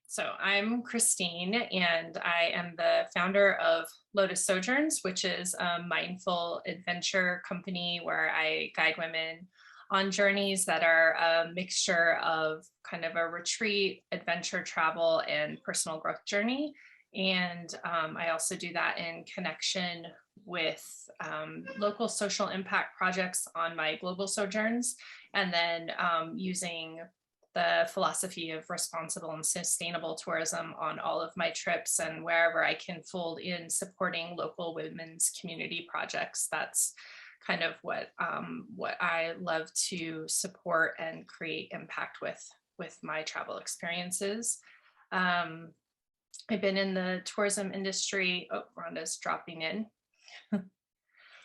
So I'm Christine, and I am the founder of Lotus Sojourns, which is a mindful adventure company where I guide women on journeys that are a mixture of kind of a retreat, adventure travel, and personal growth journey. And I also do that in connection with local social impact projects on my global sojourns, and then using the philosophy of responsible and sustainable tourism on all of my trips, and wherever I can fold in supporting local women's community projects. That's kind of what I love to support and create impact with my travel experiences. I've been in the tourism industry. Oh, Rhonda's dropping in.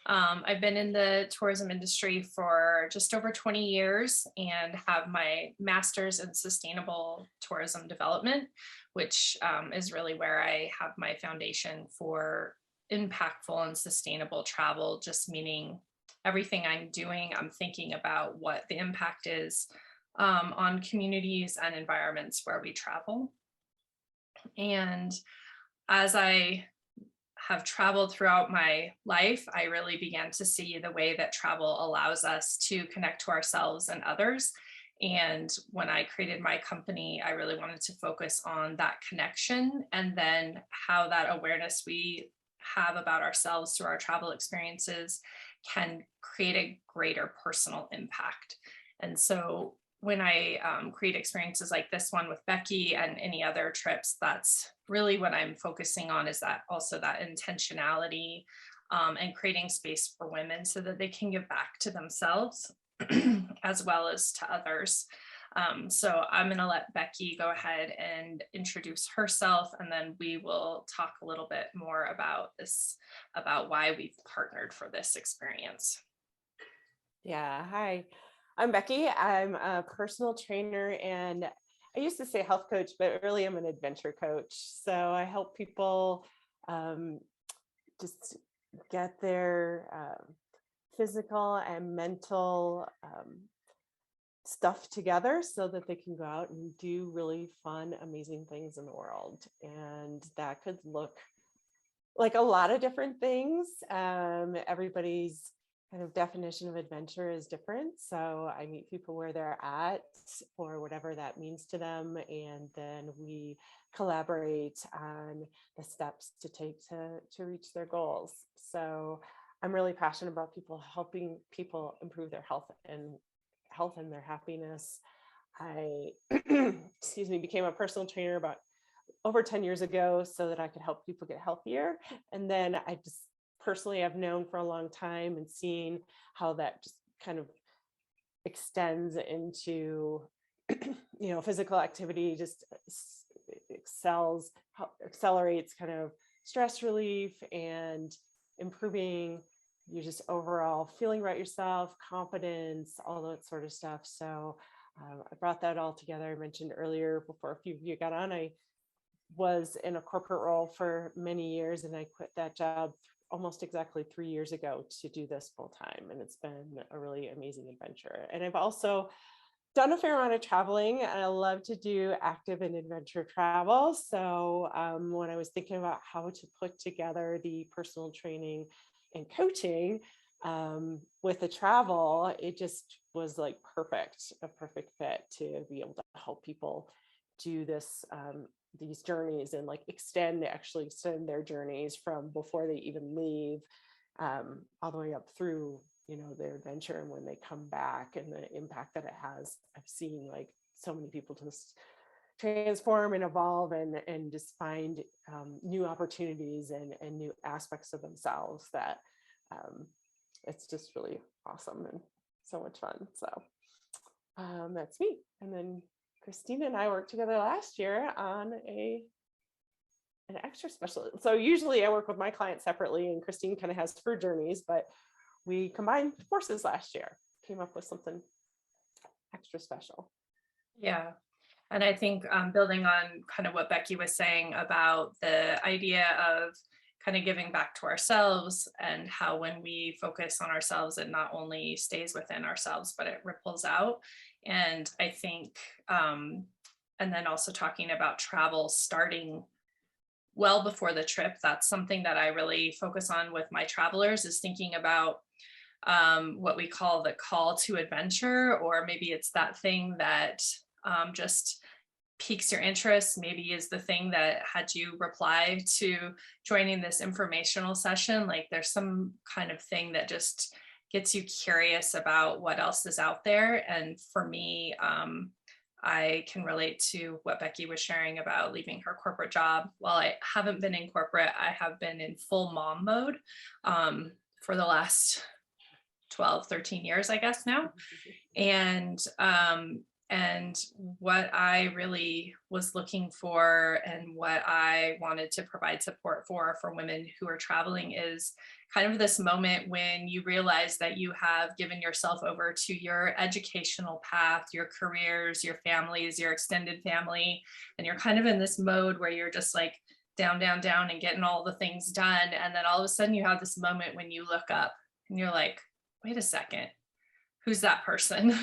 I've been in the tourism industry for just over 20 years and have my master's in sustainable tourism development, which is really where I have my foundation for impactful and sustainable travel, just meaning everything I'm doing, I'm thinking about what the impact is on communities and environments where we travel. And as I have traveled throughout my life, I really began to see the way that travel allows us to connect to ourselves and others. And when I created my company, I really wanted to focus on that connection, and then how that awareness we have about ourselves through our travel experiences can create a greater personal impact. And so when I create experiences like this one with Becki and any other trips, that's really what I'm focusing on, is that also that intentionality and creating space for women so that they can give back to themselves as well as to others. So I'm going to let Becki go ahead and introduce herself, and then we will talk a little bit more about this, about why we've partnered for this experience. Yeah, hi. I'm Becki. I'm a personal trainer, and I used to say health coach, but really I'm an adventure coach. So I help people just get their physical and mental stuff together so that they can go out and do really fun, amazing things in the world. And that could look like a lot of different things. Everybody's kind of definition of adventure is different. So I meet people where they're at or whatever that means to them. And then we collaborate on the steps to take to reach their goals. So I'm really passionate about helping people improve their health and their happiness. I, became a personal trainer about over 10 years ago so that I could help people get healthier. And then I just personally I've known for a long time and seen how that just kind of extends into, physical activity, just accelerates kind of stress relief and improving you just overall feeling about yourself, confidence, all that sort of stuff. So I brought that all together. I mentioned earlier before a few of you got on, I was in a corporate role for many years, and I quit that job almost exactly 3 years ago to do this full time. And it's been a really amazing adventure. And I've also done a fair amount of traveling, and I love to do active and adventure travel. So when I was thinking about how to put together the personal training and coaching with the travel, it just was like a perfect fit to be able to help people do this, these journeys, and like extend their journeys from before they even leave all the way up through, their adventure, and when they come back and the impact that it has. I've seen like so many people just transform and evolve and just find new opportunities and new aspects of themselves that it's just really awesome and so much fun. So that's me. And then Christine and I worked together last year on an extra special. So usually I work with my clients separately, and Christine kind of has her journeys, but we combined forces last year, came up with something extra special. Yeah. And I think building on kind of what Becki was saying about the idea of kind of giving back to ourselves, and how when we focus on ourselves, it not only stays within ourselves, but it ripples out. And I think and then also talking about travel starting well before the trip. That's something that I really focus on with my travelers, is thinking about what we call the call to adventure, or maybe it's that thing that just piques your interest, maybe is the thing that had you reply to joining this informational session. Like there's some kind of thing that just gets you curious about what else is out there. And for me, I can relate to what Becki was sharing about leaving her corporate job. While I haven't been in corporate, I have been in full mom mode for the last 12, 13 years, I guess now. And what I really was looking for and what I wanted to provide support for women who are traveling is kind of this moment when you realize that you have given yourself over to your educational path, your careers, your families, your extended family, and you're kind of in this mode where you're just like down, down, down and getting all the things done. And then all of a sudden you have this moment when you look up and you're like, wait a second, who's that person?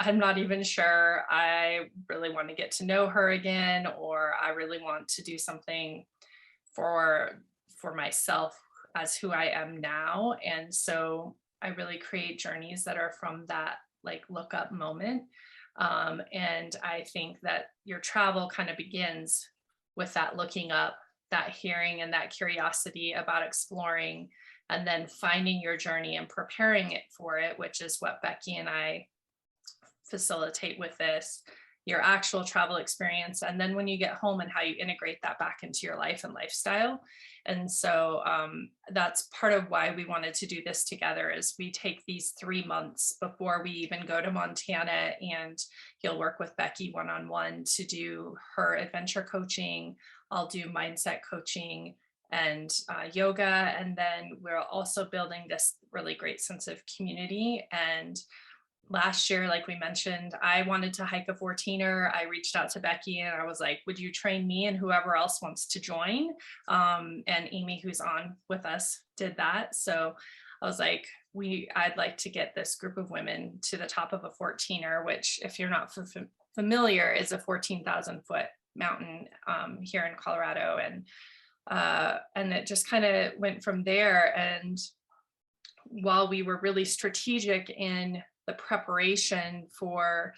I'm not even sure I really want to get to know her again, or I really want to do something for myself as who I am now. And so I really create journeys that are from that like look up moment. And I think that your travel kind of begins with that looking up, that hearing, and that curiosity about exploring, and then finding your journey and preparing it for it, which is what Becki and I facilitate with this, your actual travel experience. And then when you get home and how you integrate that back into your life and lifestyle. And so that's part of why we wanted to do this together, is we take these 3 months before we even go to Montana, and you'll work with Becki one-on-one to do her adventure coaching. I'll do mindset coaching and yoga. And then we're also building this really great sense of community. And last year, like we mentioned, I wanted to hike a 14er. I reached out to Becki and I was like, would you train me and whoever else wants to join? And Amy, who's on with us, did that. So I was like, I'd like to get this group of women to the top of a 14er, which, if you're not familiar, is a 14,000 foot mountain here in Colorado. And it just kind of went from there. And while we were really strategic in the preparation for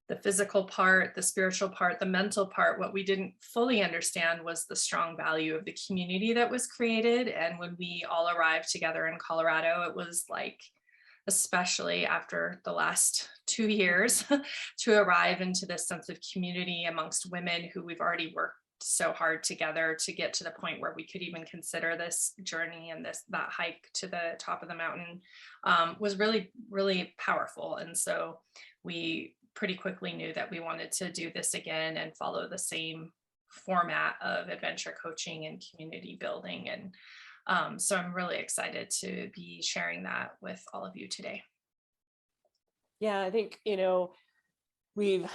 the physical part, the spiritual part, the mental part, what we didn't fully understand was the strong value of the community that was created. And when we all arrived together in Colorado, it was like, especially after the last 2 years, to arrive into this sense of community amongst women who we've already worked so hard together to get to the point where we could even consider this journey and that hike to the top of the mountain was really, really powerful. And so we pretty quickly knew that we wanted to do this again and follow the same format of adventure coaching and community building. And so I'm really excited to be sharing that with all of you today. Yeah, I think, we've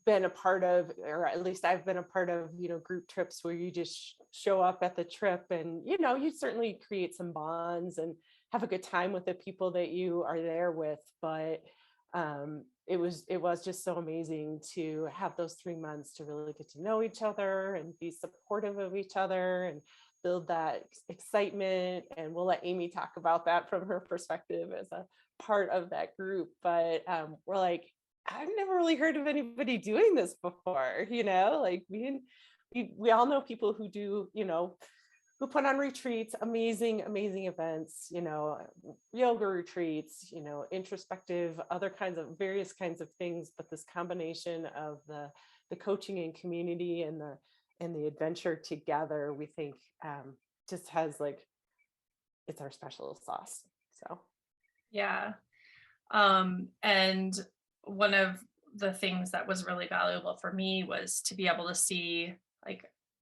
been a part of, or at least I've been a part of, group trips where you just show up at the trip and, you certainly create some bonds and have a good time with the people that you are there with. But it was just so amazing to have those 3 months to really get to know each other and be supportive of each other and build that excitement. And we'll let Amy talk about that from her perspective as a part of that group. But we're like, I've never really heard of anybody doing this before, like we all know people who do, who put on retreats, amazing events, yoga retreats, introspective, other kinds of various kinds of things. But this combination of the coaching and community and the adventure together, we think just has it's our special sauce. So yeah. And one of the things that was really valuable for me was to be able to see,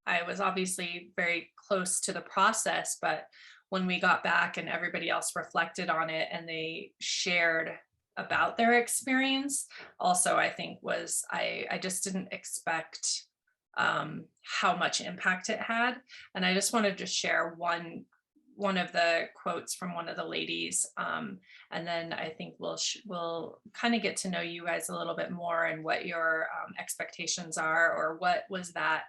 I was obviously very close to the process, but when we got back and everybody else reflected on it and they shared about their experience, also I think was, I just didn't expect how much impact it had. And I just wanted to share one one of the quotes from one of the ladies. And then I think we'll kind of get to know you guys a little bit more and what your expectations are, or what was that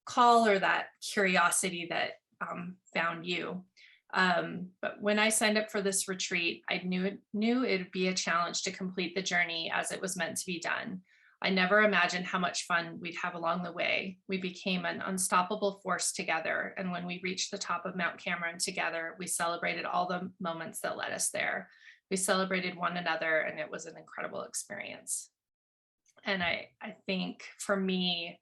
call or that curiosity that found you. But when I signed up for this retreat, I knew it would be a challenge to complete the journey as it was meant to be done. I never imagined how much fun we'd have along the way. We became an unstoppable force together. And when we reached the top of Mount Cameron together, we celebrated all the moments that led us there. We celebrated one another, and it was an incredible experience. And I think for me,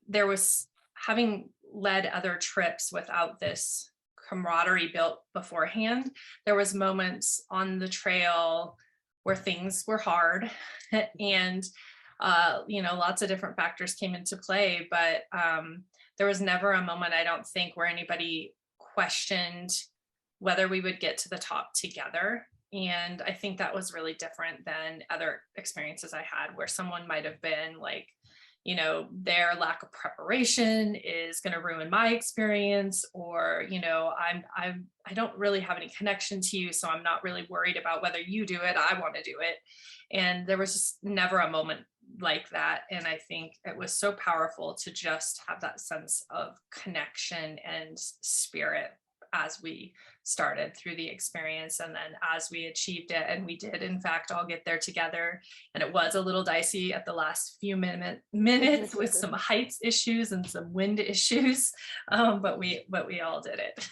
there was, having led other trips without this camaraderie built beforehand, there was moments on the trail where things were hard and lots of different factors came into play, but there was never a moment, I don't think, where anybody questioned whether we would get to the top together. And I think that was really different than other experiences I had, where someone might have been like, their lack of preparation is going to ruin my experience, or, I don't really have any connection to you, so I'm not really worried about whether you do it. I want to do it. And there was just never a moment like that. And I think it was so powerful to just have that sense of connection and spirit as we started through the experience, and then as we achieved it, and we did in fact all get there together. And it was a little dicey at the last few minutes with some heights issues and some wind issues, but we all did it.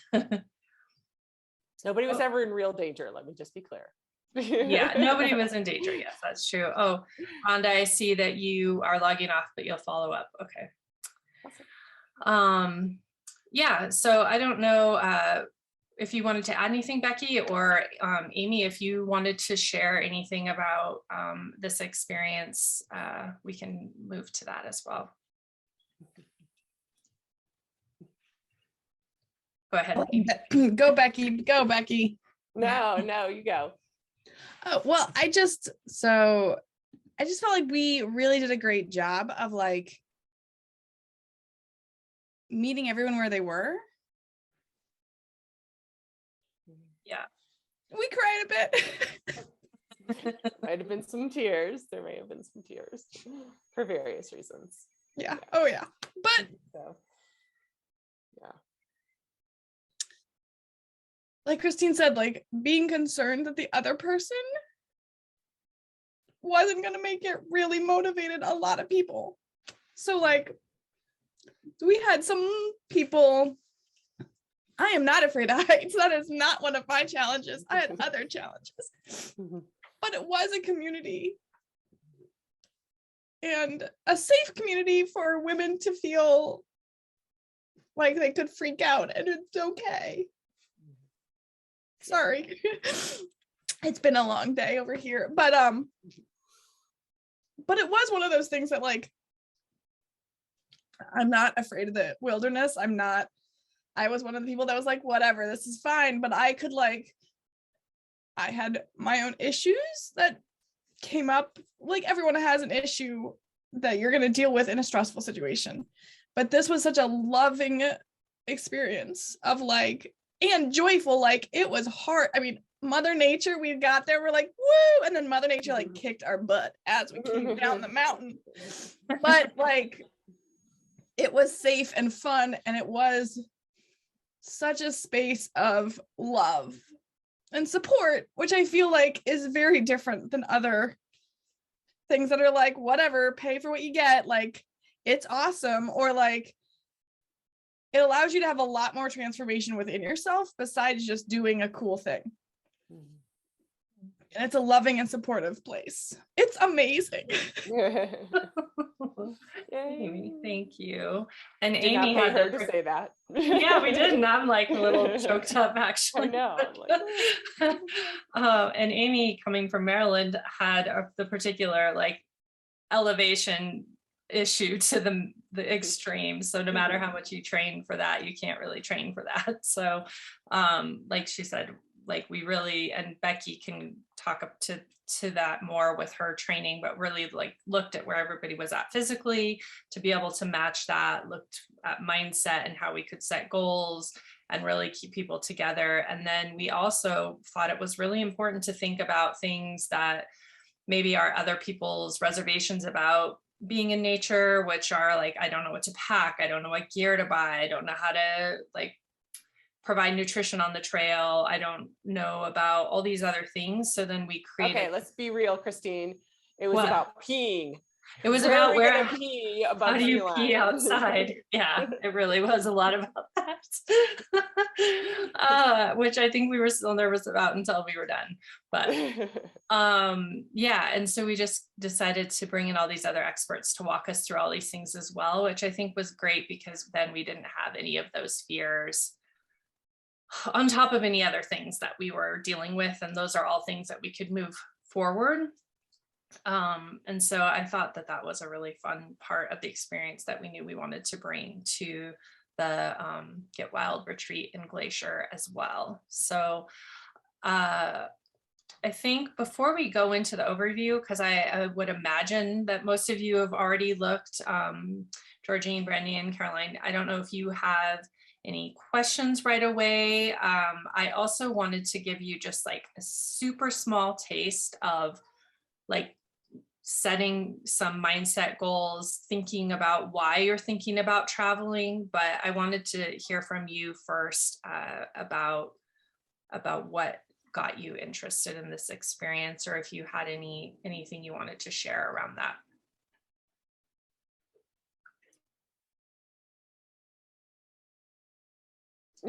Nobody was ever in real danger, let me just be clear. Yeah, nobody was in danger. Yes, that's true. Oh, Rhonda, I see that you are logging off, but you'll follow up. Okay. Awesome. Yeah, so I don't know if you wanted to add anything, Becki, or Amy, if you wanted to share anything about this experience, we can move to that as well. Go ahead. Go, Becki. Go, Becki. No, you go. Oh, well, I just felt like we really did a great job of like meeting everyone where they were. Yeah. We cried a bit. Might have been some tears. There may have been some tears for various reasons. Yeah. Oh yeah. But so, yeah. Like Christine said, like being concerned that the other person wasn't going to make it really motivated a lot of people. So like we had some people, I am not afraid of heights. That is not one of my challenges. I had other challenges, but it was a community and a safe community for women to feel like they could freak out and it's okay. Sorry. It's been a long day over here, but it was one of those things that like, I'm not afraid of the wilderness. I was one of the people that was like, whatever, this is fine. But I had my own issues that came up. Like everyone has an issue that you're going to deal with in a stressful situation. But this was such a loving experience of like, and joyful, like it was hard. I mean, Mother Nature, we got there, we're like, woo, and then Mother Nature like kicked our butt as we came down the mountain. But like, it was safe and fun, and it was such a space of love and support, which I feel like is very different than other things that are like, whatever, pay for what you get, like it's awesome, or like it allows you to have a lot more transformation within yourself besides just doing a cool thing. And it's a loving and supportive place. It's amazing. Amy, thank you. And Did Amy not had pay her to say that. Yeah, we did, and I'm like a little choked up actually. I know. And Amy, coming from Maryland, had the particular like elevation issue to the extreme. So no matter how much you train for that, you can't really train for that. So like she said, like we really, and Becki can talk up to that more with her training, but really like looked at where everybody was at physically to be able to match that, looked at mindset and how we could set goals and really keep people together. And then we also thought it was really important to think about things that maybe are other people's reservations about being in nature, which are like, I don't know what to pack, I don't know what gear to buy, I don't know how to like provide nutrition on the trail, I don't know about all these other things. So then we created. Okay, let's be real, Christine. It was What? about peeing. It was Where about are we where gonna pee above how do sea you pee line? outside? Yeah, it really was a lot about that. Which I think we were still nervous about until we were done. But yeah, and so we just decided to bring in all these other experts to walk us through all these things as well, which I think was great because then we didn't have any of those fears on top of any other things that we were dealing with, and those are all things that we could move forward. And so I thought that that was a really fun part of the experience that we knew we wanted to bring to the Get Wild retreat in Glacier as well. So I think before we go into the overview, because I would imagine that most of you have already looked, Georgine, Brandy, and Caroline, I don't know if you have any questions right away. I also wanted to give you just like a super small taste of like setting some mindset goals, thinking about why you're thinking about traveling. But I wanted to hear from you first about what got you interested in this experience, or if you had anything you wanted to share around that.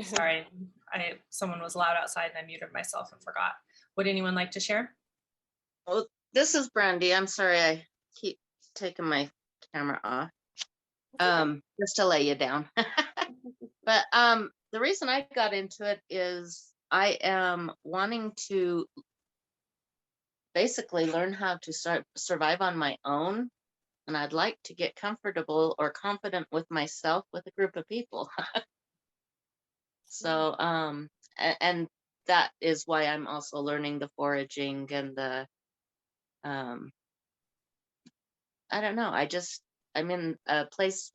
Sorry, someone was loud outside and I muted myself and forgot. Would anyone like to share? Well, this is Brandy. I'm sorry I keep taking my camera off. Just to lay you down. But the reason I got into it is I am wanting to basically learn how to survive on my own, and I'd like to get comfortable or confident with myself with a group of people. So and that is why I'm also learning the foraging and the I don't know. I'm in a place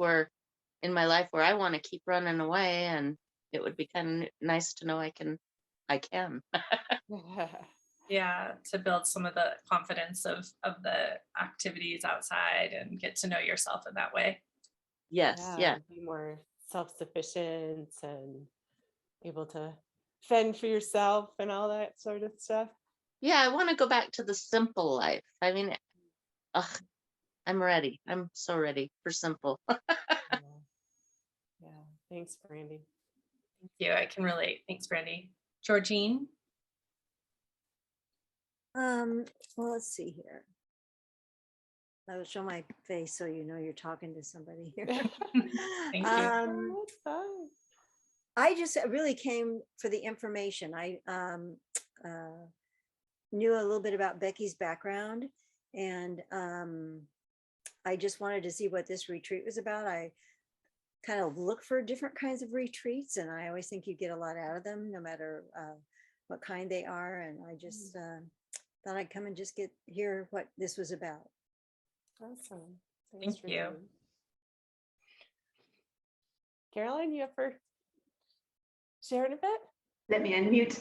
in my life where I want to keep running away, and it would be kind of nice to know I can. Yeah, to build some of the confidence of the activities outside and get to know yourself in that way. Yes, yeah. Be more self-sufficient and able to fend for yourself and all that sort of stuff. Yeah, I want to go back to the simple life. I mean, I'm ready. I'm so ready for simple. Yeah. Thanks, Brandy. Thank you. I can relate. Thanks, Brandy. Georgine? Well, let's see here. I will show my face so you know you're talking to somebody here. Thank you. That's fine. I just really came for the information. I knew a little bit about Becki's background, and I just wanted to see what this retreat was about. I kind of look for different kinds of retreats, and I always think you get a lot out of them, no matter what kind they are. And I just thought I'd come and just hear what this was about. Awesome. Thank you. Caroline, you ever sharing a bit? Let me unmute.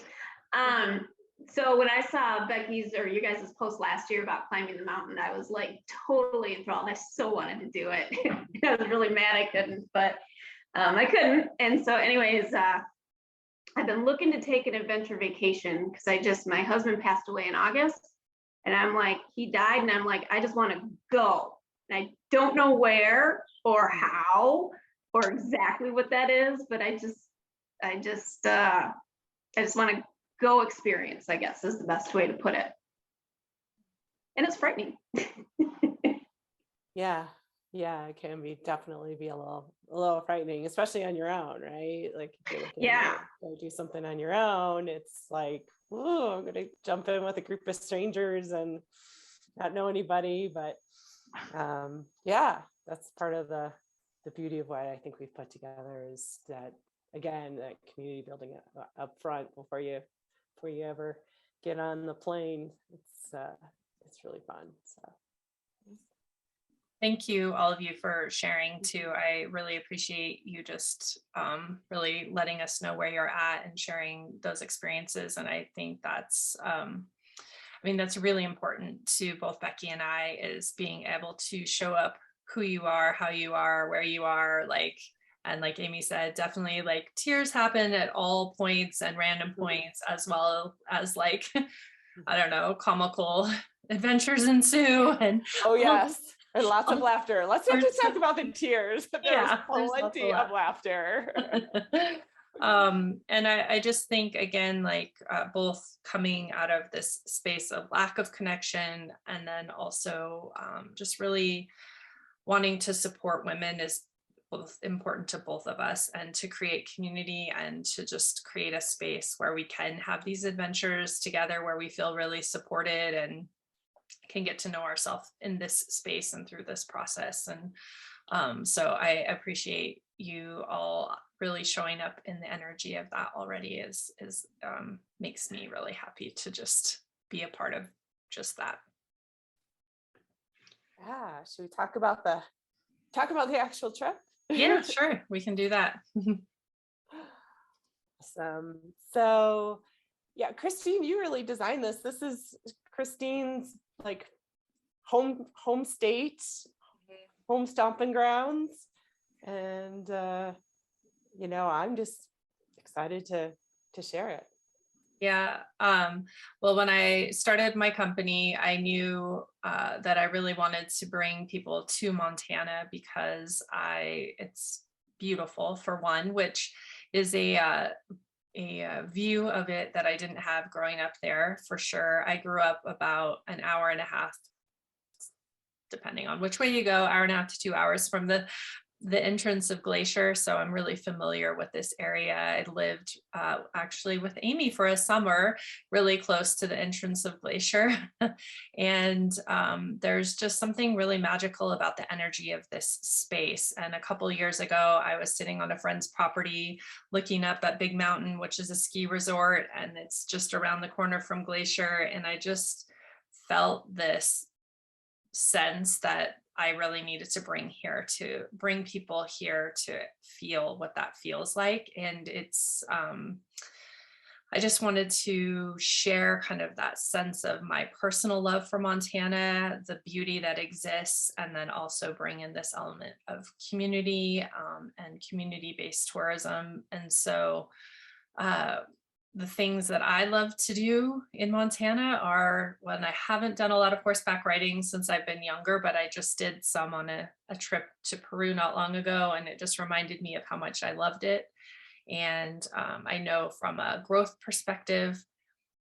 So when I saw Becki's or you guys' post last year about climbing the mountain, I was like totally enthralled. I so wanted to do it. I was really mad I couldn't, but I couldn't. And so anyways, I've been looking to take an adventure vacation because my husband passed away in August, and I'm like, he died, and I'm like, I just want to go. And I don't know where or how or exactly what that is, but I just want to go experience, I guess, is the best way to put it. And it's frightening. Yeah, it can definitely be a little frightening, especially on your own, right? Like if you're looking to go do something on your own, it's like, oh, I'm gonna jump in with a group of strangers and not know anybody. But yeah, that's part of the beauty of what I think we've put together is that, again, that community building up front before you ever get on the plane. It's really fun. So Thank you, all of you, for sharing too. I really appreciate you just really letting us know where you're at and sharing those experiences. And I think that's, that's really important to both Becki and I, is being able to show up who you are, how you are, where you are, and like Amy said, definitely like tears happen at all points and random points, as well as like, I don't know, comical adventures ensue. And oh yes, and lots of laughter. Let's not just talk about the tears, but there's plenty of laughter. And I just think, again, like both coming out of this space of lack of connection, and then also just really wanting to support women is both important to both of us, and to create community and to just create a space where we can have these adventures together, where we feel really supported and can get to know ourselves in this space and through this process. And so I appreciate you all really showing up in the energy of that already. Is makes me really happy to just be a part of just that. Yeah, should we talk about the actual trip? Yeah, sure, we can do that. Awesome. So yeah, Christine, you really designed this. This is Christine's like home state, home stomping grounds. And I'm just excited to share it. Yeah. Well, when I started my company, I knew that I really wanted to bring people to Montana because it's beautiful, for one, which is a view of it that I didn't have growing up there, for sure. I grew up about an hour and a half, depending on which way you go, hour and a half to 2 hours from the entrance of Glacier. So I'm really familiar with this area. I lived actually with Amy for a summer, really close to the entrance of Glacier. And there's just something really magical about the energy of this space. And a couple of years ago, I was sitting on a friend's property looking up at Big Mountain, which is a ski resort, and it's just around the corner from Glacier. And I just felt this sense that I really needed to bring people here to feel what that feels like. And it's, I just wanted to share kind of that sense of my personal love for Montana, the beauty that exists, and then also bring in this element of community and community-based tourism. And so the things that I love to do in Montana are, when I haven't done a lot of horseback riding since I've been younger, but I just did some on a trip to Peru not long ago, and it just reminded me of how much I loved it. And I know from a growth perspective,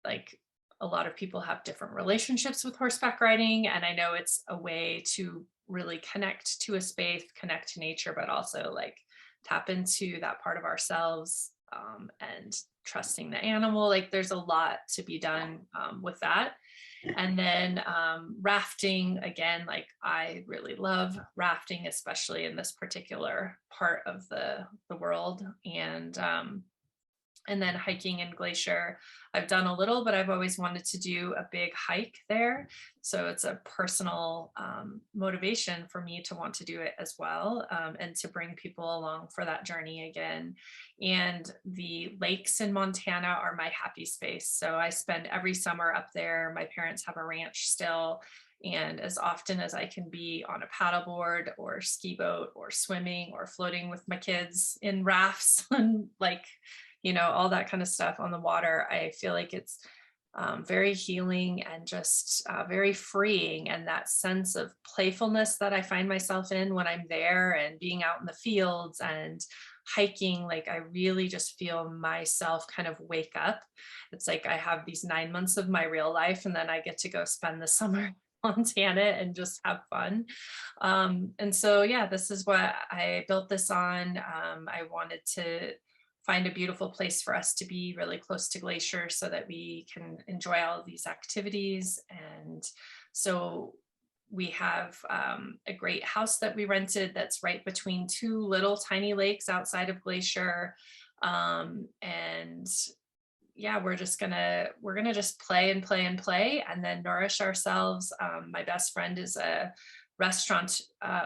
like a lot of people have different relationships with horseback riding, and I know it's a way to really connect to a space, connect to nature, but also like tap into that part of ourselves and trusting the animal. Like there's a lot to be done with that. And then rafting, again, like I really love rafting, especially in this particular part of the world. And then hiking in Glacier, I've done a little, but I've always wanted to do a big hike there. So it's a personal motivation for me to want to do it as well, and to bring people along for that journey again. And the lakes in Montana are my happy space. So I spend every summer up there. My parents have a ranch still. And as often as I can be on a paddleboard or ski boat or swimming or floating with my kids in rafts and like, all that kind of stuff on the water, I feel like it's very healing and just very freeing. And that sense of playfulness that I find myself in when I'm there and being out in the fields and hiking, like I really just feel myself kind of wake up. It's like I have these 9 months of my real life, and then I get to go spend the summer in Montana and just have fun. And so, yeah, this is what I built this on. I wanted to find a beautiful place for us to be really close to Glacier so that we can enjoy all of these activities. And so we have a great house that we rented that's right between two little tiny lakes outside of Glacier. And yeah, we're gonna just play and play and play and then nourish ourselves. My best friend is a restaurant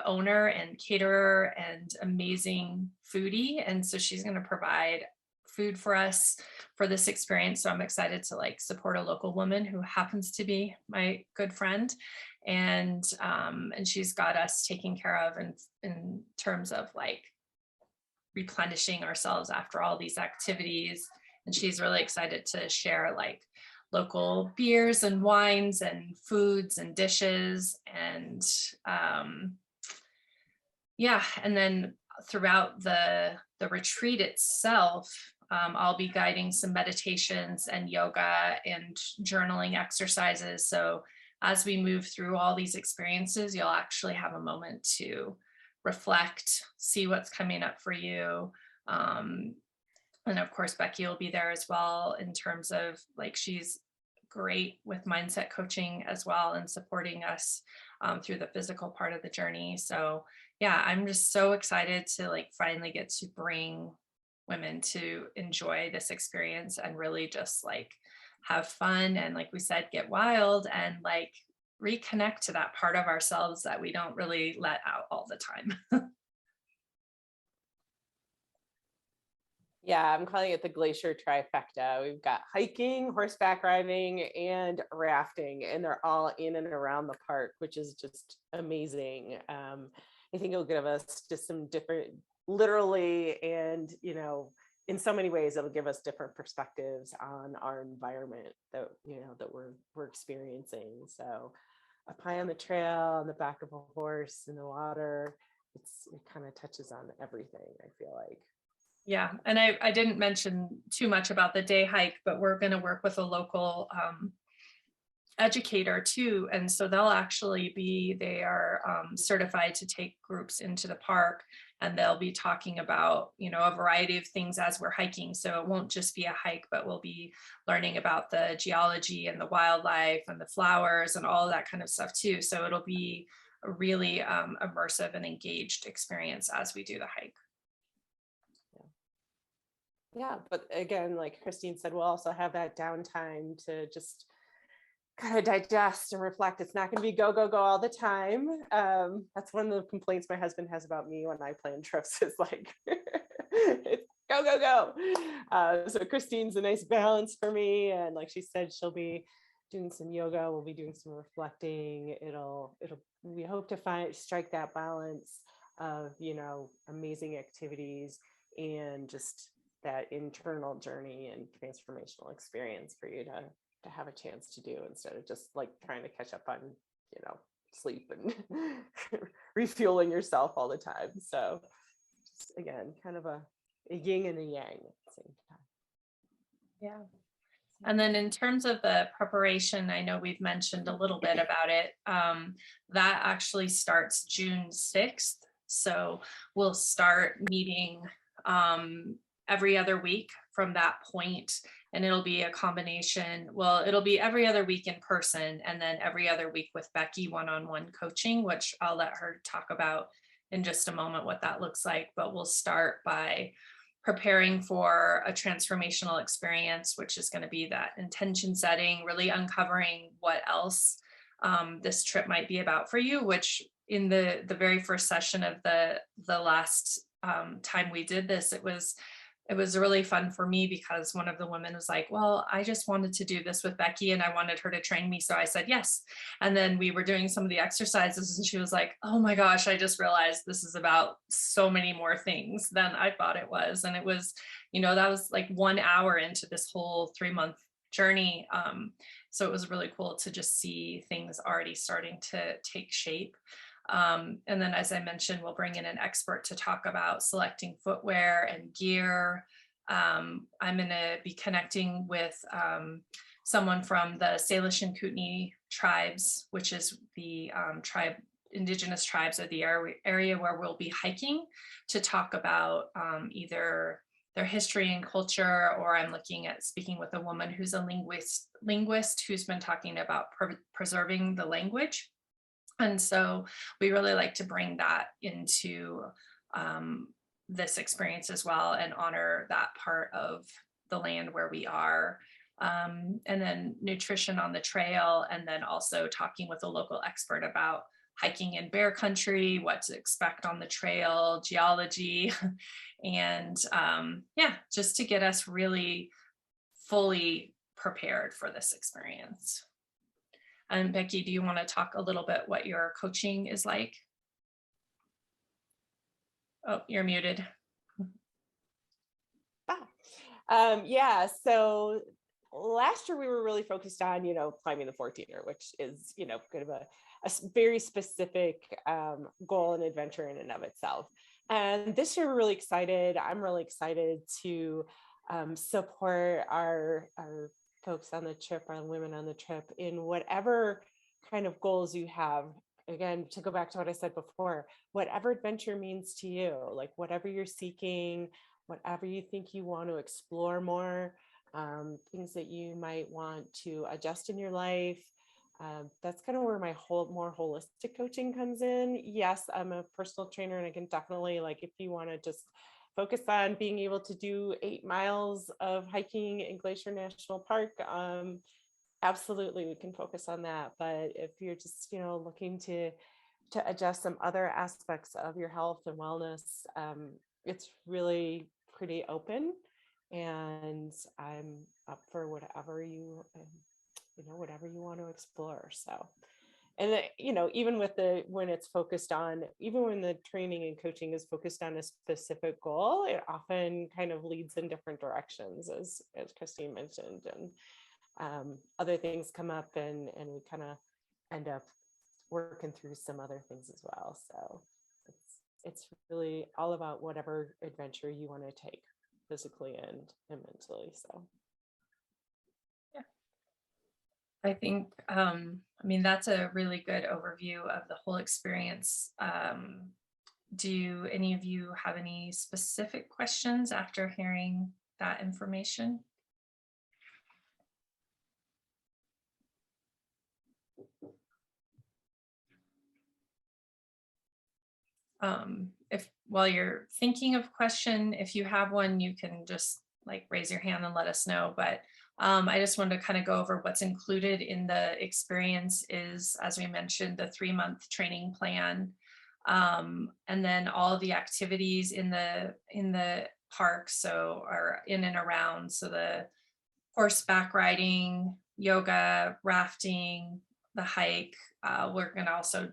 owner and caterer and amazing foodie. And so she's going to provide food for us for this experience. So I'm excited to like support a local woman who happens to be my good friend. And she's got us taken care of in terms of like replenishing ourselves after all these activities. And she's really excited to share like local beers and wines and foods and dishes. And yeah, and then throughout the retreat itself, I'll be guiding some meditations and yoga and journaling exercises. So as we move through all these experiences, you'll actually have a moment to reflect, see what's coming up for you. And of course, Becki will be there as well in terms of like, she's great with mindset coaching as well and supporting us through the physical part of the journey. So yeah, I'm just so excited to like finally get to bring women to enjoy this experience and really just like have fun. And like we said, get wild and like reconnect to that part of ourselves that we don't really let out all the time. Yeah, I'm calling it the Glacier Trifecta. We've got hiking, horseback riding, and rafting, and they're all in and around the park, which is just amazing. I think it'll give us just some different, literally, and in so many ways, it'll give us different perspectives on our environment that that we're experiencing. So, up high on the trail, on the back of a horse, in the water, it kind of touches on everything, I feel like. Yeah, and I didn't mention too much about the day hike, but we're going to work with a local educator too. And so they are certified to take groups into the park, and they'll be talking about, a variety of things as we're hiking. So it won't just be a hike, but we'll be learning about the geology and the wildlife and the flowers and all that kind of stuff too. So it'll be a really immersive and engaged experience as we do the hike. Yeah, but again, like Christine said, we'll also have that downtime to just kind of digest and reflect. It's not going to be go, go, go all the time. That's one of the complaints my husband has about me when I plan trips is like, it's go, go, go. So Christine's a nice balance for me. And like she said, she'll be doing some yoga. We'll be doing some reflecting. We hope to strike that balance of, amazing activities and just that internal journey and transformational experience for you to have a chance to do instead of just like trying to catch up on, sleep and refueling yourself all the time. So just, again, kind of a yin and a yang at the same time. Yeah. And then in terms of the preparation, I know we've mentioned a little bit about it. That actually starts June 6th. So we'll start meeting every other week from that point, and it'll be a combination. Well, it'll be every other week in person, and then every other week with Becki one-on-one coaching, which I'll let her talk about in just a moment what that looks like. But we'll start by preparing for a transformational experience, which is going to be that intention setting, really uncovering what else this trip might be about for you, which in the very first session of the last time we did this, it was really fun for me because one of the women was like, well, I just wanted to do this with Becki and I wanted her to train me. So I said, yes. And then we were doing some of the exercises and she was like, oh my gosh, I just realized this is about so many more things than I thought it was. And it was, that was like 1 hour into this whole 3-month journey. So it was really cool to just see things already starting to take shape. And then, as I mentioned, we'll bring in an expert to talk about selecting footwear and gear. I'm going to be connecting with someone from the Salish and Kootenai tribes, which is the indigenous tribes of the area where we'll be hiking, to talk about either their history and culture, or I'm looking at speaking with a woman who's a linguist who's been talking about preserving the language. And so we really like to bring that into this experience as well and honor that part of the land where we are. And then nutrition on the trail, and then also talking with a local expert about hiking in bear country, what to expect on the trail, geology, and yeah, just to get us really fully prepared for this experience. And Becki, do you want to talk a little bit what your coaching is like? Oh, you're muted. Yeah, so last year we were really focused on, climbing the 14er, which is, kind of a very specific goal and adventure in and of itself. And this year we're really excited. I'm really excited to support our folks on the trip, our women on the trip, in whatever kind of goals you have. Again, to go back to what I said before, whatever adventure means to you, like whatever you're seeking, whatever you think you want to explore more, things that you might want to adjust in your life. That's kind of where my more holistic coaching comes in. Yes, I'm a personal trainer, and I can definitely, like, if you want to just focus on being able to do 8 miles of hiking in Glacier National Park, absolutely, we can focus on that. But if you're just, looking to adjust some other aspects of your health and wellness, it's really pretty open, and I'm up for whatever you want to explore. So, and even with when it's focused on, even when the training and coaching is focused on a specific goal, it often kind of leads in different directions, as Christine mentioned, and other things come up, and we kind of end up working through some other things as well. So it's really all about whatever adventure you want to take, physically and mentally. So yeah, I think that's a really good overview of the whole experience. Do any of you have any specific questions after hearing that information? If while you're thinking of question, if you have one, you can just raise your hand and let us know. But I just wanted to kind of go over what's included in the experience is, as we mentioned, the 3-month training plan, and then all the activities in the park, so are in and around. So the horseback riding, yoga, rafting, the hike. We're going to also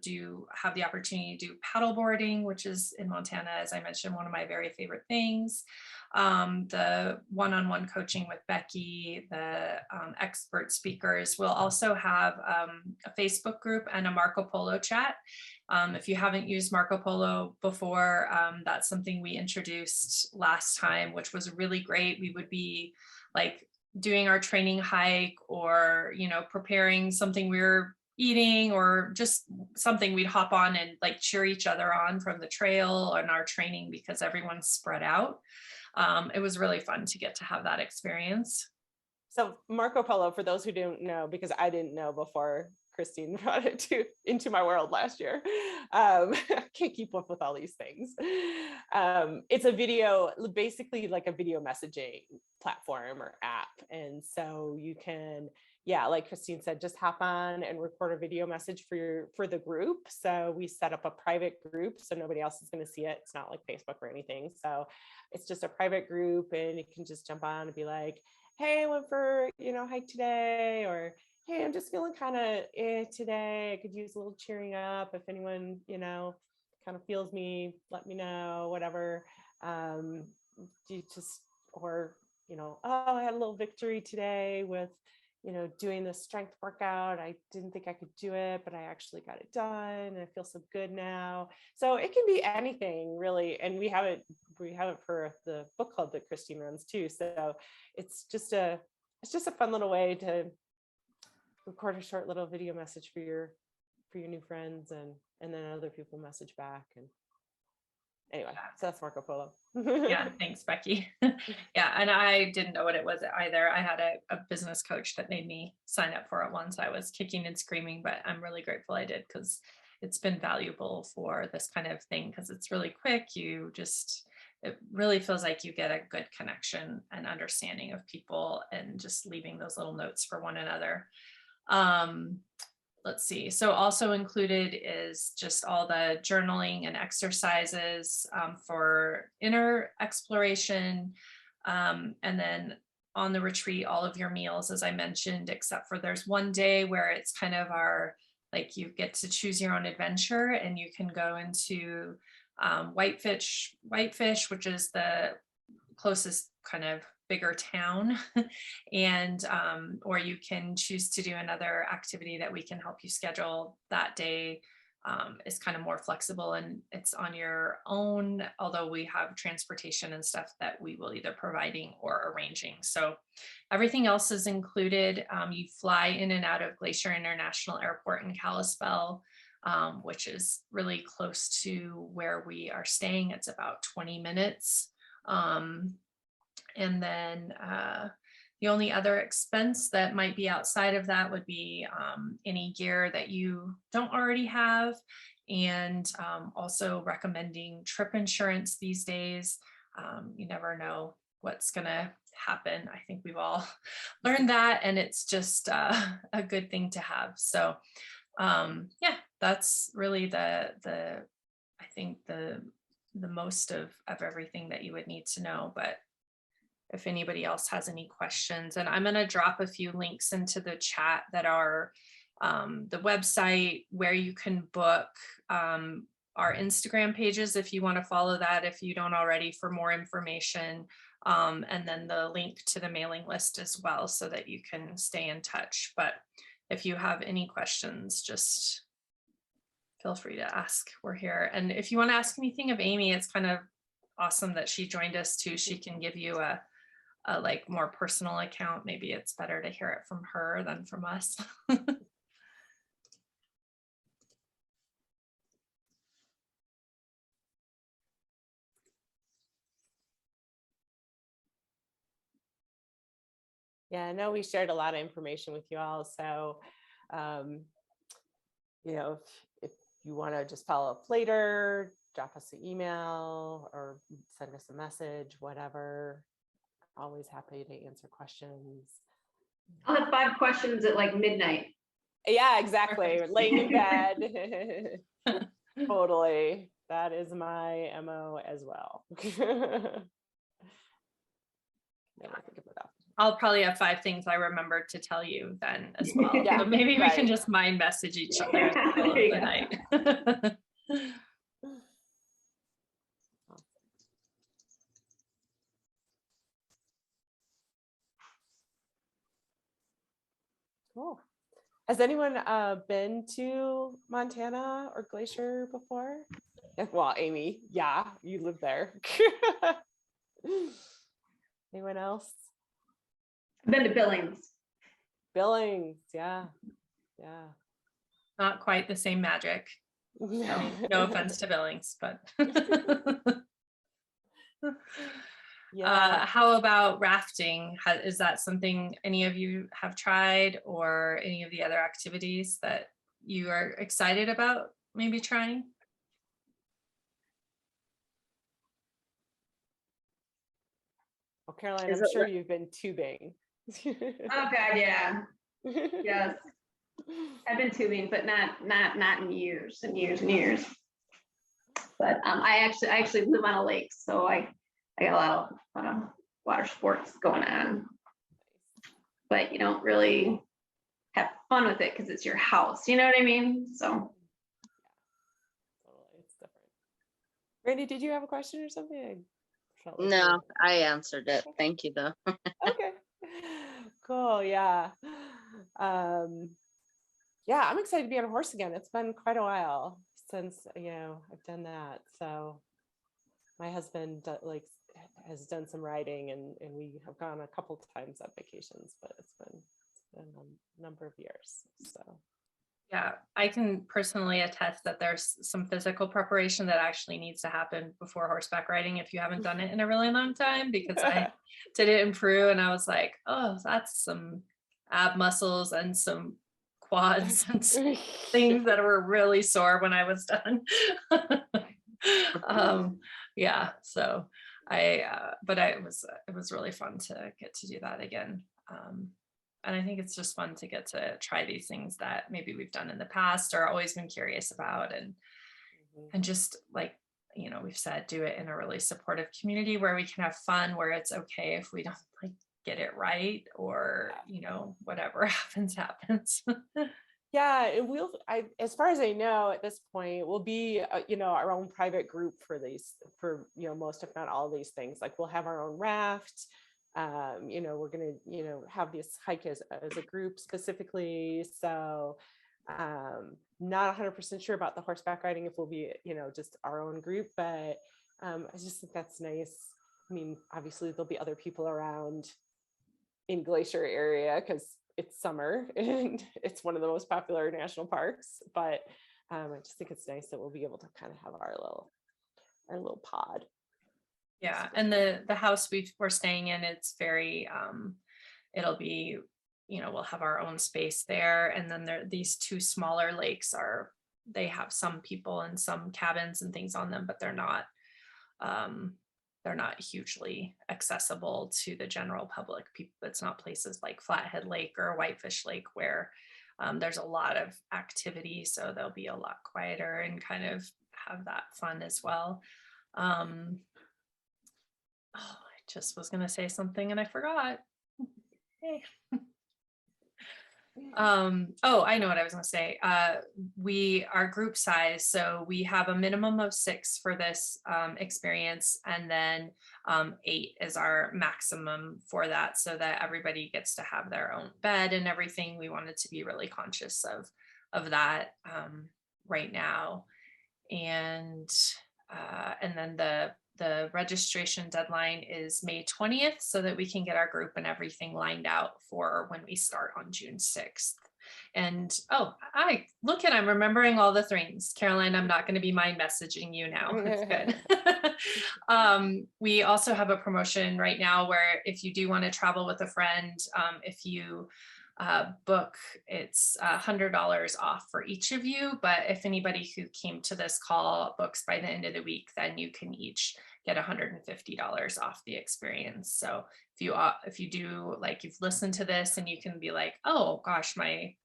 have the opportunity to do paddleboarding, which is in Montana, as I mentioned, one of my very favorite things. The one-on-one coaching with Becki, the expert speakers. We'll also have a Facebook group and a Marco Polo chat. If you haven't used Marco Polo before, that's something we introduced last time, which was really great. We would be doing our training hike, or preparing something we were eating, or just something, we'd hop on and cheer each other on from the trail and our training, because everyone's spread out. It was really fun to get to have that experience. So Marco Polo, for those who don't know, because I didn't know before Christine brought it into my world last year. I can't keep up with all these things. It's a video, basically like a video messaging platform or app. And so you can, like Christine said, just hop on and record a video message for the group. So we set up a private group, so nobody else is going to see it. It's not like Facebook or anything. So it's just a private group, and you can just jump on and be like, hey, I went for, hike today, or hey, I'm just feeling kind of today. I could use a little cheering up. If anyone, kind of feels me, let me know, whatever. Oh, I had a little victory today with, doing the strength workout. I didn't think I could do it, but I actually got it done, and I feel so good now. So it can be anything, really. And we have it for the book club that Christine runs too. So it's just a fun little way to record a short little video message for your new friends, and then other people message back. And anyway, so that's Marco Polo. Yeah, thanks, Becki. Yeah, and I didn't know what it was either. I had a business coach that made me sign up for it once. I was kicking and screaming, but I'm really grateful I did, because it's been valuable for this kind of thing, because it's really quick. It really feels like you get a good connection and understanding of people, and just leaving those little notes for one another. let's see. So also included is just all the journaling and exercises for inner exploration. And then on the retreat, all of your meals, as I mentioned, except for there's one day where it's kind of like you get to choose your own adventure, and you can go into Whitefish, which is the closest kind of bigger town, and or you can choose to do another activity that we can help you schedule that day. Is kind of more flexible, and it's on your own, although we have transportation and stuff that we will either providing or arranging. So everything else is included. You fly in and out of Glacier International Airport in Kalispell, which is really close to where we are staying. It's about 20 minutes. And then the only other expense that might be outside of that would be any gear that you don't already have, and also recommending trip insurance these days. You never know what's going to happen. I think we've all learned that, and it's just a good thing to have. So yeah, that's really I think the most of everything that you would need to know. But if anybody else has any questions, and I'm going to drop a few links into the chat that are the website, where you can book, our Instagram pages if you want to follow that, if you don't already, for more information, and then the link to the mailing list as well, so that you can stay in touch. But if you have any questions, just feel free to ask. We're here. And if you want to ask anything of Amy, it's kind of awesome that she joined us too. She can give you a like more personal account. Maybe it's better to hear it from her than from us. Yeah, I know we shared a lot of information with you all. So, you know, if you want to just follow up later, drop us an email or send us a message, whatever. Always happy to answer questions. I'll have 5 questions at like midnight. Yeah, exactly. Laying in bed. Totally. That is my MO as well. I'll probably have 5 things I remembered to tell you then as well. Yeah, so maybe we can just mind message each other in the middle of the night. Cool. Has anyone been to Montana or Glacier before? Well, Amy, yeah, you live there. Anyone else? I've been to Billings. Billings, yeah. Not quite the same magic. No offense to Billings, but yeah. How about rafting? Is that something any of you have tried, or any of the other activities that you are excited about maybe trying? Well, Caroline, I'm sure you've been tubing. Oh God, yeah. Yes. I've been tubing, but not in years and years and years. But I actually live on a lake, so I got a lot of water sports going on. But you don't really have fun with it because it's your house. You know what I mean? So. Totally, it's different. Randy, did you have a question or something? No, I answered it. Thank you, though. Okay. Cool. Yeah. Yeah, I'm excited to be on a horse again. It's been quite a while since, I've done that. So my husband has done some riding, and we have gone a couple times on vacations, but it's been a number of years. So yeah, I can personally attest that there's some physical preparation that actually needs to happen before horseback riding if you haven't done it in a really long time, because I did it in Peru and I was like, oh, that's some ab muscles and some quads and some things that were really sore when I was done. Yeah, so but it was really fun to get to do that again. I think it's just fun to get to try these things that maybe we've done in the past or always been curious about, and just like, you know, we've said, do it in a really supportive community where we can have fun, where it's okay if we don't like get it right, or, you know, whatever happens. Yeah, and as far as I know, at this point, we'll be, you know, our own private group for you know, most, if not all of these things. Like we'll have our own raft. You know, we're gonna, you know, have this hike as a group specifically. So, not 100% sure about the horseback riding, if we'll be, you know, just our own group, but I just think that's nice. I mean, obviously there'll be other people around in Glacier area because it's summer and it's one of the most popular national parks, but I just think it's nice that we'll be able to kind of have our little pod. Yeah, and the house we're staying in, it's very it'll be, you know, we'll have our own space there, and then these two smaller lakes they have some people and some cabins and things on them, but they're not hugely accessible to the general public. It's not places like Flathead Lake or Whitefish Lake where there's a lot of activity, so they'll be a lot quieter and kind of have that fun as well. I just was gonna say something and I forgot. Hey. I know what I was gonna say. Our group size, so we have a minimum of 6 for this experience, and then 8 is our maximum for that, so that everybody gets to have their own bed and everything. We wanted to be really conscious of that right now, and then the registration deadline is May 20th, so that we can get our group and everything lined out for when we start on June 6th. And I'm remembering all the things. Caroline, I'm not going to be mind messaging you now. It's good. We also have a promotion right now where if you do want to travel with a friend, if you book, it's $100 off for each of you, but if anybody who came to this call books by the end of the week, then you can each get $150 off the experience. So if you do, like, you've listened to this and you can be like, oh gosh, my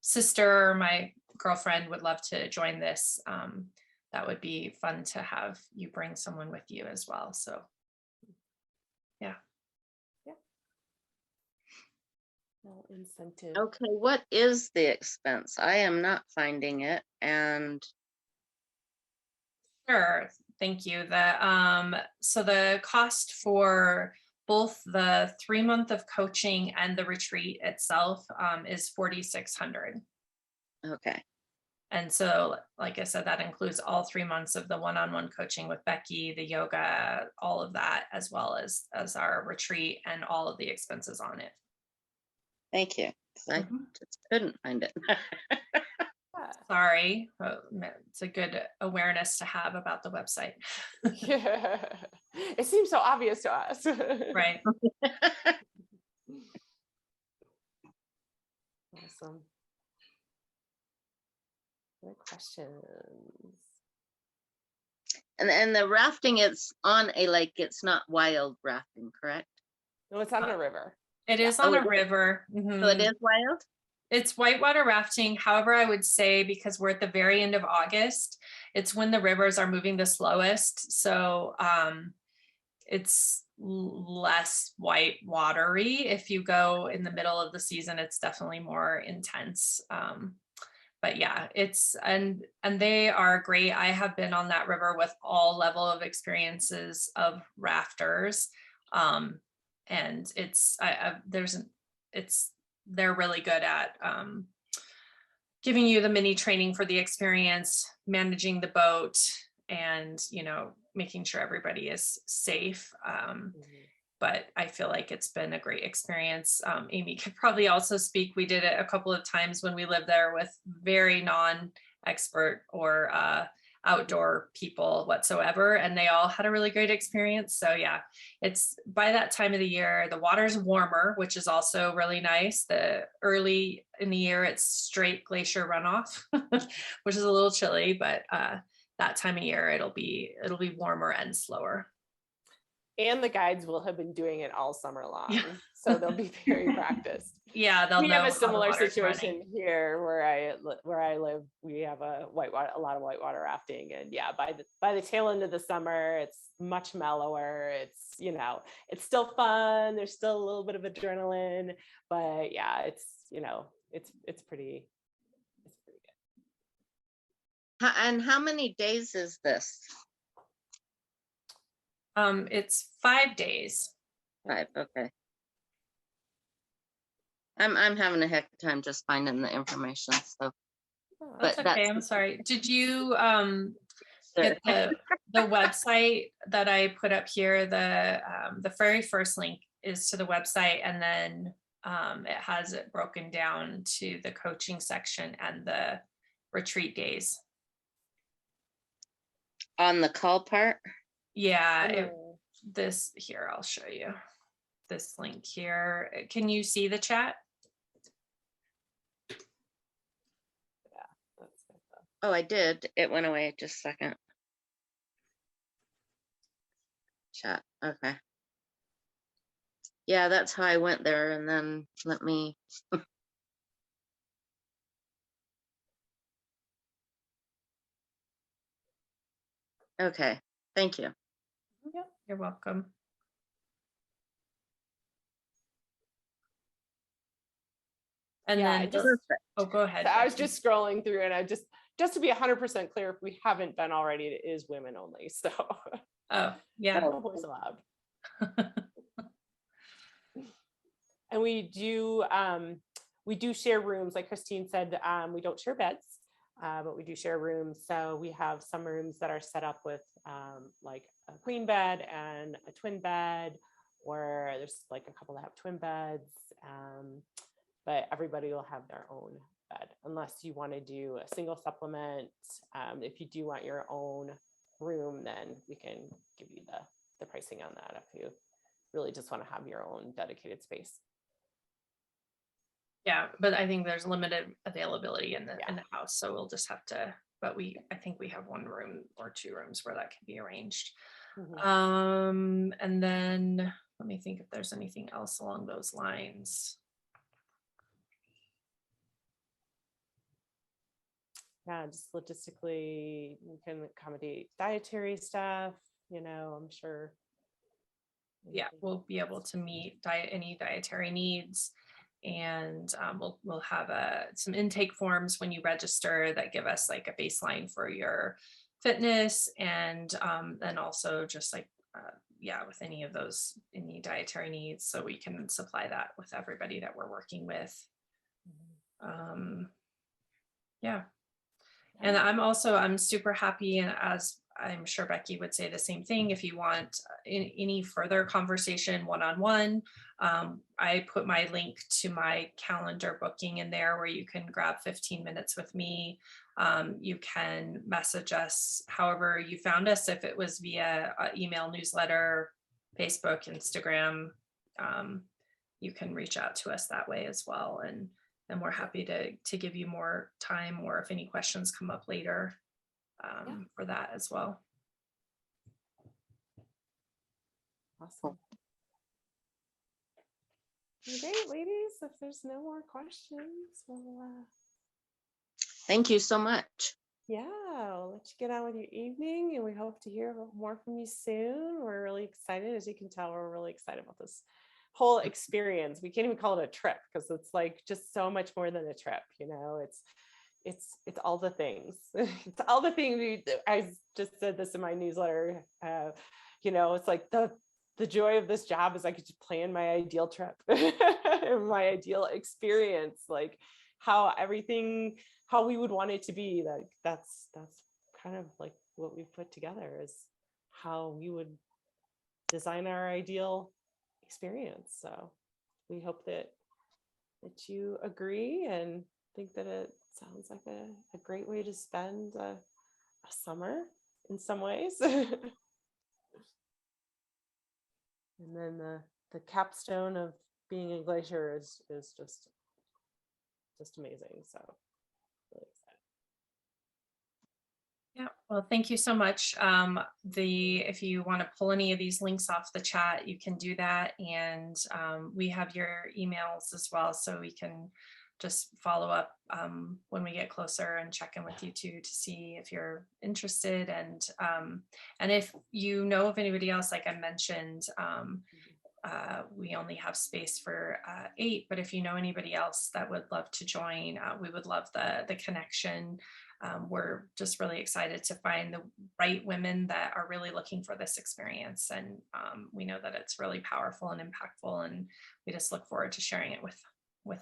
sister or my girlfriend would love to join this, that would be fun to have you bring someone with you as well. So yeah. Incentive. Okay, what is the expense? I am not finding it. And sure, thank you. So the cost for both the 3 month of coaching and the retreat itself is $4,600. okay. And so, like I said, that includes all 3 months of the one-on-one coaching with Becki, the yoga, all of that, as well as our retreat and all of the expenses on it. Thank you. I just couldn't find it. Sorry, it's a good awareness to have about the website. Yeah, it seems so obvious to us. Right. Awesome. Good questions. And the rafting, it's on a lake. It's not wild rafting, correct? No, it's on a river. It is on a river. So it is wild? It's whitewater rafting. However, I would say, because we're at the very end of August, it's when the rivers are moving the slowest. So it's less white watery. If you go in the middle of the season, it's definitely more intense. But yeah, and they are great. I have been on that river with all level of experiences of rafters. And they're really good at giving you the mini training for the experience, managing the boat, and, you know, making sure everybody is safe. But I feel like it's been a great experience. Amy could probably also speak. We did it a couple of times when we lived there with very non-expert or outdoor people whatsoever, and they all had a really great experience. So yeah, it's by that time of the year, the water's warmer, which is also really nice. The early in the year, it's straight glacier runoff, which is a little chilly, but that time of year, it'll be warmer and slower. And the guides will have been doing it all summer long. So they'll be very practiced. Yeah, they'll We know have a how the similar water's situation running. here where I live. We have a lot of whitewater rafting, and yeah, by the tail end of the summer, it's much mellower. It's, you know, it's still fun. There's still a little bit of adrenaline, but yeah, it's, you know, it's pretty good. And how many days is this? It's 5 days. 5. Okay. I'm having a heck of a time just finding the information. So, That's but okay. I'm sorry. Did you get the website that I put up here? The very first link is to the website, and then it has it broken down to the coaching section and the retreat days. on the call part? Yeah, this here, I'll show you this link here. Can you see the chat? Oh, I did. It went away just a second. Chat. Okay. Yeah, that's how I went there. And then let me. Okay. Thank you. Yeah, you're welcome. And Yeah, then, just, oh, go ahead. so I was Becky. just scrolling through, and I just to be 100% clear, if we haven't been already, it is women only. So Oh, yeah. no boys allowed. And we do share rooms, like Christine said. We don't share beds, but we do share rooms. So we have some rooms that are set up with like a queen bed and a twin bed, or there's like a couple that have twin beds, but everybody will have their own bed unless you want to do a single supplement. If you do want your own room, then we can give you the pricing on that if you really just want to have your own dedicated space. Yeah, but I think there's limited availability in the house, so we'll just have to. But I think we have one room or 2 rooms where that can be arranged. Mm-hmm. And then let me think if there's anything else along those lines. Yeah, just logistically, you can accommodate dietary stuff. You know, I'm sure. Yeah, we'll be able to meet any dietary needs. And we'll have some intake forms when you register that give us like a baseline for your fitness, and then also just like with any dietary needs, so we can supply that with everybody that we're working with. And I'm super happy, and as I'm sure Becki would say the same thing, if you want any further conversation one-on-one, I put my link to my calendar booking in there where you can grab 15 minutes with me. You can message us however you found us, if it was via email, newsletter, Facebook, Instagram. You can reach out to us that way as well. And we're happy to give you more time, or if any questions come up later, for that as well. Awesome. Great, ladies. If there's no more questions, we'll Thank you so much. Yeah, we'll let you get on with your evening, and we hope to hear more from you soon. We're really excited. As you can tell, we're really excited about this whole experience. We can't even call it a trip, because it's like just so much more than a trip. You know, it's all the things. It's all the things. I just said this in my newsletter. You know, it's like the joy of this job is I get to plan my ideal trip, my ideal experience, like how we would want it to be. Like that's kind of like what we've put together, is how we would design our ideal experience. So we hope that you agree and think that it sounds like a great way to spend a summer in some ways. And then the capstone of being a glacier is just amazing. So really excited. Yeah, Well, thank you so much. If you want to pull any of these links off the chat, you can do that. And we have your emails as well, so we can just follow up when we get closer and check in with you too to see if you're interested. And if you know of anybody else, like I mentioned, we only have space for 8, but if you know anybody else that would love to join, we would love the connection. We're just really excited to find the right women that are really looking for this experience. And we know that it's really powerful and impactful. And we just look forward to sharing it with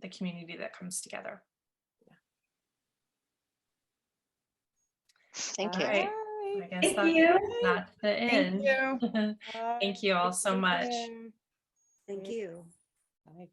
the community that comes together. Thank you. All right. I guess that's the end. Thank you. Thank you all so much. Thank you. Bye.